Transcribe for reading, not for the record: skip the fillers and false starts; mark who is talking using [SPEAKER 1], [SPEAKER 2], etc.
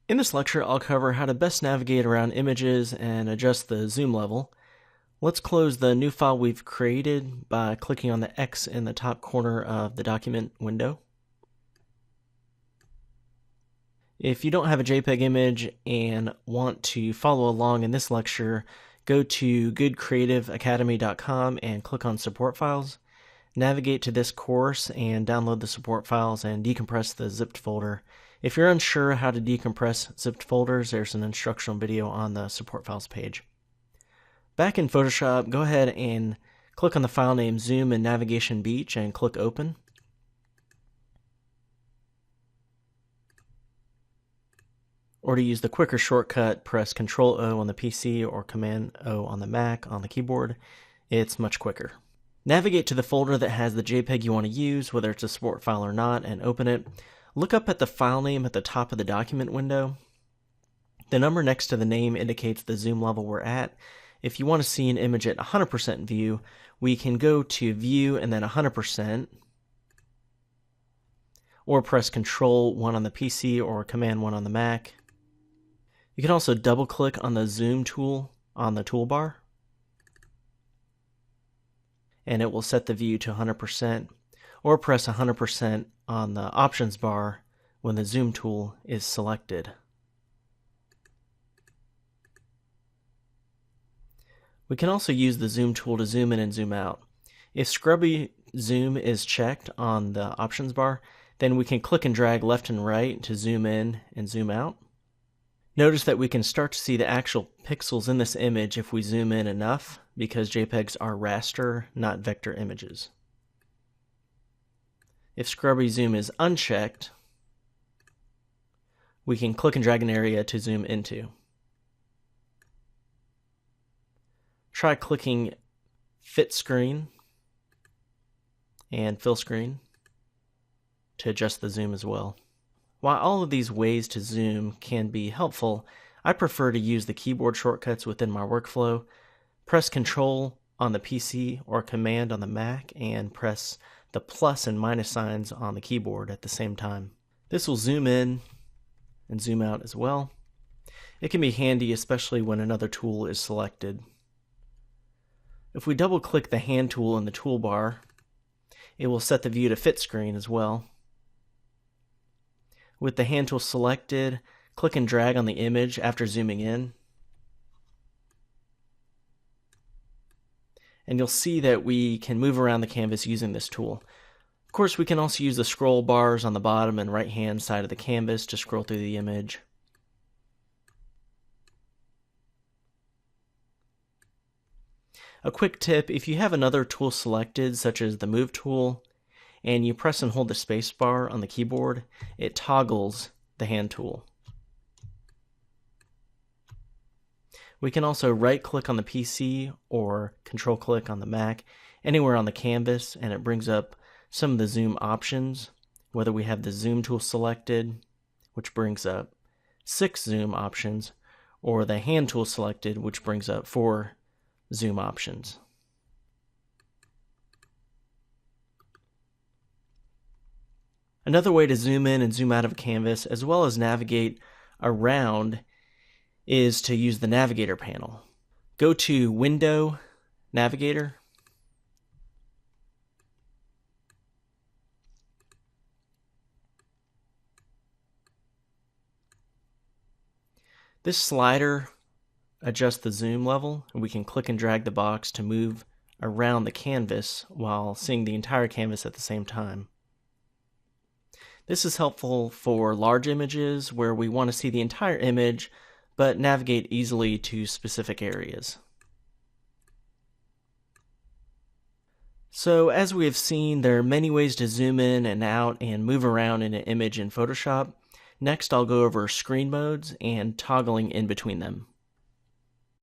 [SPEAKER 1] In this lecture, I'll cover how to best navigate around images and adjust the zoom level. Let's close the new file we've created by clicking on the X in the top corner of the document window. If you don't have a JPEG image and want to follow along in this lecture, go to goodcreativeacademy.com and click on Support Files. Navigate to this course and download the support files and decompress the zipped folder. If you're unsure how to decompress zipped folders, there's an instructional video on the support files page. Back in Photoshop, go ahead and click on the file name Zoom and Navigation Beach and click Open. Or to use the quicker shortcut, press Ctrl-O on the PC or Command-O on the Mac on the keyboard. It's much quicker. Navigate to the folder that has the JPEG you want to use, whether it's a support file or not, and open it. Look up at the file name at the top of the document window. The number next to the name indicates the zoom level we're at. If you want to see an image at 100% view, we can go to View and then 100%, or press Ctrl-1 on the PC or Command-1 on the Mac. You can also double-click on the Zoom tool on the toolbar, and it will set the view to 100%, or press 100% on the options bar when the zoom tool is selected. We can also use the zoom tool to zoom in and zoom out. If scrubby zoom is checked on the options bar, then we can click and drag left and right to zoom in and zoom out. Notice that we can start to see the actual pixels in this image if we zoom in enough, because JPEGs are raster, not vector images. If scrubby zoom is unchecked, we can click and drag an area to zoom into. Try clicking Fit Screen and Fill Screen to adjust the zoom as well. While all of these ways to zoom can be helpful, I prefer to use the keyboard shortcuts within my workflow. Press Ctrl on the PC or Command on the Mac and press the plus and minus signs on the keyboard at the same time. This will zoom in and zoom out as well. It can be handy, especially when another tool is selected. If we double click the hand tool in the toolbar, it will set the view to fit screen as well. With the hand tool selected, click and drag on the image after zooming in. And you'll see that we can move around the canvas using this tool. Of course, we can also use the scroll bars on the bottom and right hand side of the canvas to scroll through the image. A quick tip, if you have another tool selected, such as the Move tool, and you press and hold the space bar on the keyboard, it toggles the hand tool. We can also right-click on the PC or Control-click on the Mac anywhere on the canvas, and it brings up some of the zoom options, whether we have the Zoom tool selected, which brings up 6 zoom options, or the hand tool selected, which brings up 4 zoom options. Another way to zoom in and zoom out of a canvas, as well as navigate around, is to use the Navigator panel. Go to Window, Navigator. This slider adjusts the zoom level, and we can click and drag the box to move around the canvas while seeing the entire canvas at the same time. This is helpful for large images where we want to see the entire image but navigate easily to specific areas. So as we have seen, there are many ways to zoom in and out and move around in an image in Photoshop. Next, I'll go over screen modes and toggling in between them.